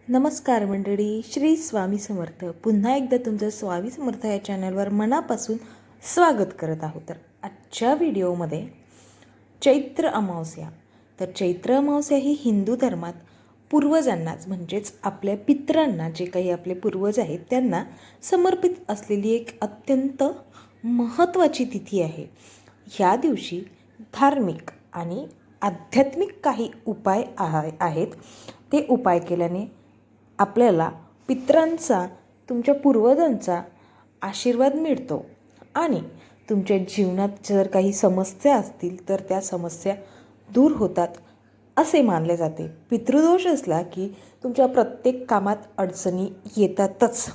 नमस्कार मंडळी, श्री स्वामी समर्थ. पुन्हा एकदा तुमचं स्वामी समर्थ या चॅनलवर मनापासून स्वागत करत आहोत. तर आजच्या व्हिडिओमध्ये चैत्र अमावस्या. तर चैत्र अमावस्या ही हिंदू धर्मात पूर्वजांनाच म्हणजेच आपल्या पितरांना, जे काही आपले पूर्वज आहेत त्यांना समर्पित असलेली एक अत्यंत महत्त्वाची तिथी आहे. ह्या दिवशी धार्मिक आणि आध्यात्मिक काही उपाय आहेत. ते उपाय केल्याने आपल्याला पितरांचा, तुमच्या पूर्वजांचा आशीर्वाद मिळतो आणि तुमच्या जीवनात जर काही समस्या असतील तर त्या समस्या दूर होतात असे मानले जाते. पितृदोष असला की तुमच्या प्रत्येक कामात अडचणी येतातच.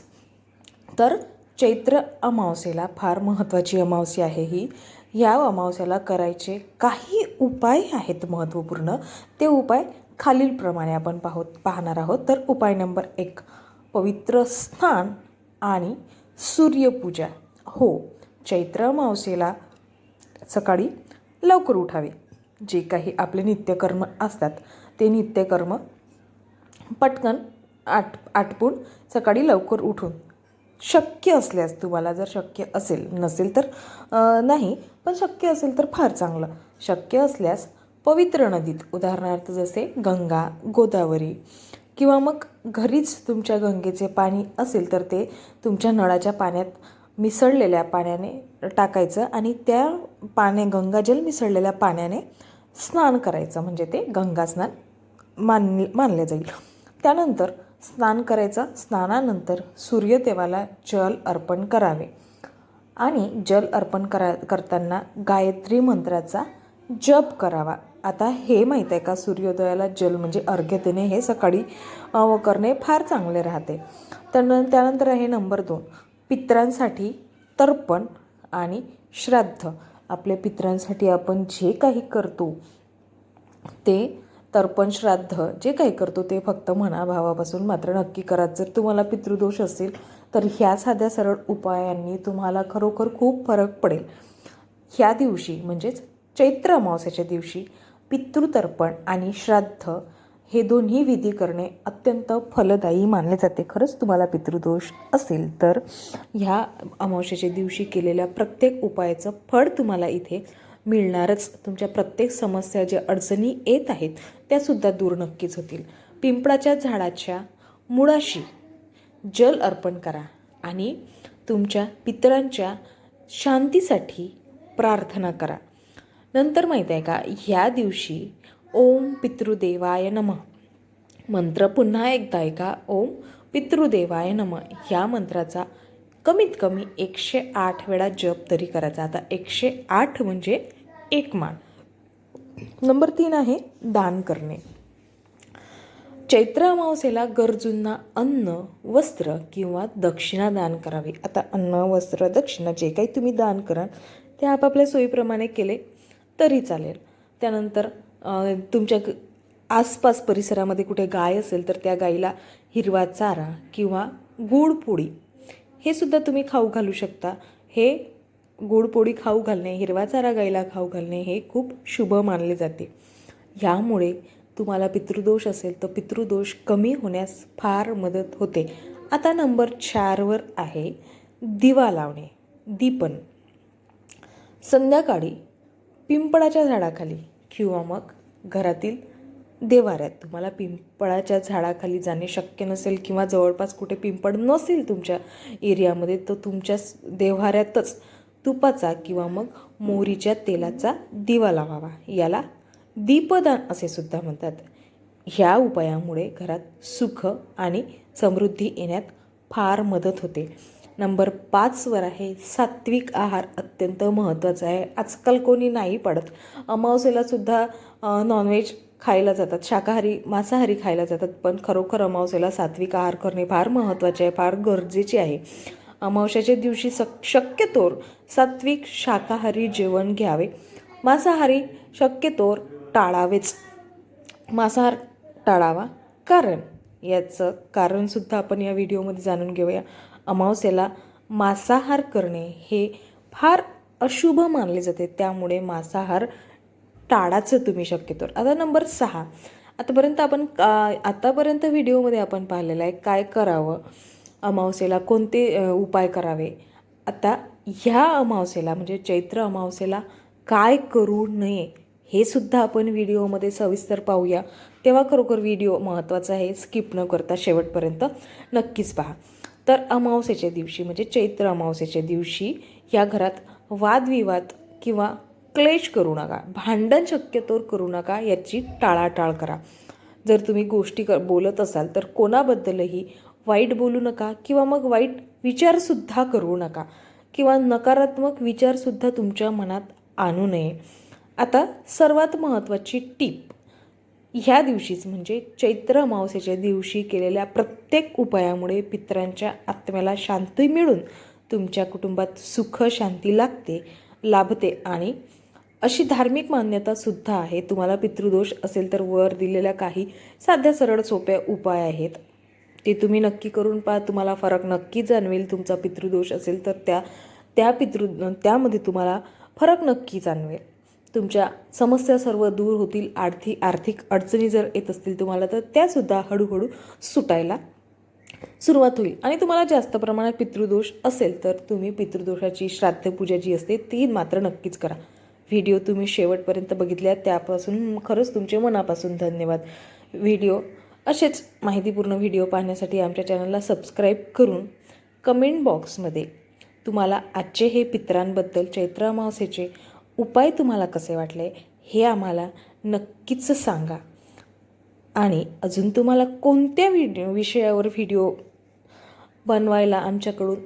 तर चैत्र अमावस्येला फार महत्त्वाची अमावस्या आहे ही. या अमावस्याला करायचे काही उपाय आहेत महत्त्वपूर्ण. ते उपाय खालीलप्रमाणे आपण पाहणार आहोत. तर उपाय नंबर 1, पवित्र स्नान आणि सूर्यपूजा. हो, चैत्र अमावस्येला सकाळी लवकर उठावे. जे काही आपले नित्यकर्म असतात ते नित्यकर्म पटकन आटपून सकाळी लवकर उठून, शक्य असल्यास, तुम्हाला जर शक्य असेल, नसेल तर नाही, पण शक्य असेल तर फार चांगलं, शक्य असल्यास पवित्र नदीत, उदाहरणार्थ जसे गंगा, गोदावरी, किंवा मग घरीच तुमच्या गंगेचे पाणी असेल तर ते तुमच्या नळाच्या पाण्यात मिसळलेल्या पाण्याने टाकायचं आणि त्या गंगाजल मिसळलेल्या पाण्याने स्नान करायचं, म्हणजे ते गंगा स्नान मानले जाईल. त्यानंतर स्नान करायचं. स्नानानंतर सूर्यदेवाला जल अर्पण करावे आणि जल अर्पण करताना गायत्री मंत्राचा जप करावा. आता हे माहीत आहे का, सूर्योदयाला जल म्हणजे अर्घ्य देणे हे सकाळी करणे फार चांगले राहते. त्यानंतर आहे नंबर 2, पितरांसाठी तर्पण आणि श्राद्ध. आपल्या पितरांसाठी आपण जे काही करतो ते तर्पण, श्राद्ध जे काही करतो ते फक्त मनाभावापासून मात्र नक्की करा. जर तुम्हाला पितृदोष असेल तर ह्या साध्या सरळ उपायांनी तुम्हाला खरोखर खूप फरक पडेल. ह्या दिवशी म्हणजेच चैत्र अमावस्येच्या दिवशी पितृतर्पण आणि श्राद्ध हे दोन्ही विधी करणे अत्यंत फलदायी मानले जाते. खरंच तुम्हाला पितृदोष असेल तर ह्या अमावस्येच्या दिवशी केलेल्या प्रत्येक उपायाचं फळ तुम्हाला इथे मिळणारच. तुमच्या प्रत्येक समस्या, ज्या अडचणी येत आहेत त्यासुद्धा दूर नक्कीच होतील. पिंपळाच्या झाडाच्या मुळाशी जल अर्पण करा आणि तुमच्या पितरांच्या शांतीसाठी प्रार्थना करा. नंतर माहीत आहे का, ह्या दिवशी ओम पितृदेवाय नमः मंत्र पुन्हा एकदा ऐका. ओम पितृदेवाय नमः ह्या मंत्राचा कमीत कमी 108 वेळा जप तरी करायचा. आता 108 म्हणजे 1 माळ. नंबर 3 आहे दान करणे. चैत्र अमावस्येला गरजूंना अन्न, वस्त्र किंवा दक्षिणा दान करावी. आता अन्न, वस्त्र, दक्षिणा जे काही तुम्ही दान कराल ते आपापल्या सोयीप्रमाणे केले तरी चालेल. त्यानंतर तुमच्या आसपास परिसरामध्ये कुठे गाय असेल तर त्या गाईला हिरवा चारा किंवा गूळ पोळी हे सुद्धा तुम्ही खाऊ घालू शकता. हे गूळ पोळी खाऊ घालणे, हिरवा चारा गाईला खाऊ घालणे हे खूप शुभ मानले जाते. ह्यामुळे तुम्हाला पितृदोष असेल तर पितृदोष कमी होण्यास फार मदत होते. आता नंबर 4वर आहे दिवा लावणे, दीपन. संध्याकाळी पिंपळाच्या झाडाखाली किंवा मग घरातील देवाऱ्यात, तुम्हाला पिंपळाच्या झाडाखाली जाणे शक्य नसेल किंवा जवळपास कुठे पिंपळ नसेल तुमच्या एरियामध्ये, तर तुमच्या देव्हाऱ्यातच तुपाचा किंवा मग मोहरीच्या तेलाचा दिवा लावावा. याला दीपदान असे सुद्धा म्हणतात. ह्या उपायामुळे घरात सुख आणि समृद्धी येण्यात फार मदत होते. नंबर 5वर आहे सात्विक आहार. अत्यंत महत्त्वाचा आहे. आजकाल कोणी नाही पडत. अमावस्येला सुद्धा नॉनव्हेज खायला जातात, शाकाहारी, मांसाहारी खायला जातात, पण खरोखर अमावस्येला सात्विक आहार करणे फार महत्त्वाचे आहे, फार गरजेचे आहे. अमावस्येच्या दिवशी शक्यतोवर सात्विक शाकाहारी जेवण घ्यावे. मांसाहारी शक्यतोवर टाळावेच. मांसाहार टाळावा. याचं कारणसुद्धा आपण या व्हिडिओमध्ये जाणून घेऊया. अमावस्येला मांसाहार करणे हे फार अशुभ मानले जाते, त्यामुळे मांसाहार टाळाचं तुम्ही शक्यतोवर. आता नंबर 6, आतापर्यंत व्हिडिओमध्ये आपण पाहिलेलं आहे काय करावं, अमावस्येला कोणते उपाय करावे. आता ह्या अमावस्येला म्हणजे चैत्र अमावस्येला काय करू नये हे सुद्धा आपण व्हिडिओमध्ये सविस्तर पाहूया. तेव्हा खरोखर व्हिडिओ महत्त्वाचा आहे, स्किप न करता शेवटपर्यंत नक्कीच पहा. तर अमावस्येच्या दिवशी म्हणजे चैत्र अमावस्येच्या दिवशी या घरात वादविवाद किंवा क्लेश करू नका, भांडण शक्यतोवर करू नका, याची टाळाटाळ करा. जर तुम्ही गोष्टी बोलत असाल तर कोणाबद्दलही वाईट बोलू नका किंवा मग वाईट विचारसुद्धा करू नका किंवा नकारात्मक विचारसुद्धा तुमच्या मनात आणू नये. आता सर्वात महत्त्वाची टीप, ह्या दिवशीच म्हणजे चैत्र अमावस्येच्या दिवशी केलेल्या प्रत्येक उपायामुळे पितरांच्या आत्म्याला शांती मिळून तुमच्या कुटुंबात सुख शांती लाभते. आणि अशी धार्मिक मान्यतासुद्धा आहे. तुम्हाला पितृदोष असेल तर वर दिलेल्या काही साध्या सरळ सोप्या उपाय आहेत, ते तुम्ही नक्की करून पहा. तुम्हाला फरक नक्की जाणवेल. तुमचा पितृदोष असेल तर त्यामध्ये तुम्हाला फरक नक्की जाणवेल. तुमच्या समस्या सर्व दूर होतील. आर्थिक अडचणी जर येत असतील तुम्हाला तर त्यासुद्धा हळूहळू सुटायला सुरुवात होईल. आणि तुम्हाला जास्त प्रमाणात पितृदोष असेल तर तुम्ही पितृदोषाची श्राद्धपूजा जी असते ती मात्र नक्कीच करा. व्हिडिओ तुम्ही शेवटपर्यंत बघितल्या त्यापासून खरंच तुमचे मनापासून धन्यवाद. असेच माहितीपूर्ण व्हिडिओ पाहण्यासाठी आमच्या चॅनलला सबस्क्राईब करून कमेंट बॉक्समध्ये तुम्हाला आजचे हे पितरांबद्दल चैत्र अमावस्येचे उपाय तुम्हाला कसे वाटले हे आम्हाला नक्कीच सांगा. आणि अजून तुम्हाला कोणत्या विषयावर व्हिडिओ बनवायला आमच्याकडून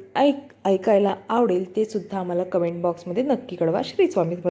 ऐकायला आवडेल ते सुद्धा आम्हाला कमेंट बॉक्समध्ये नक्की कळवा. श्री स्वामी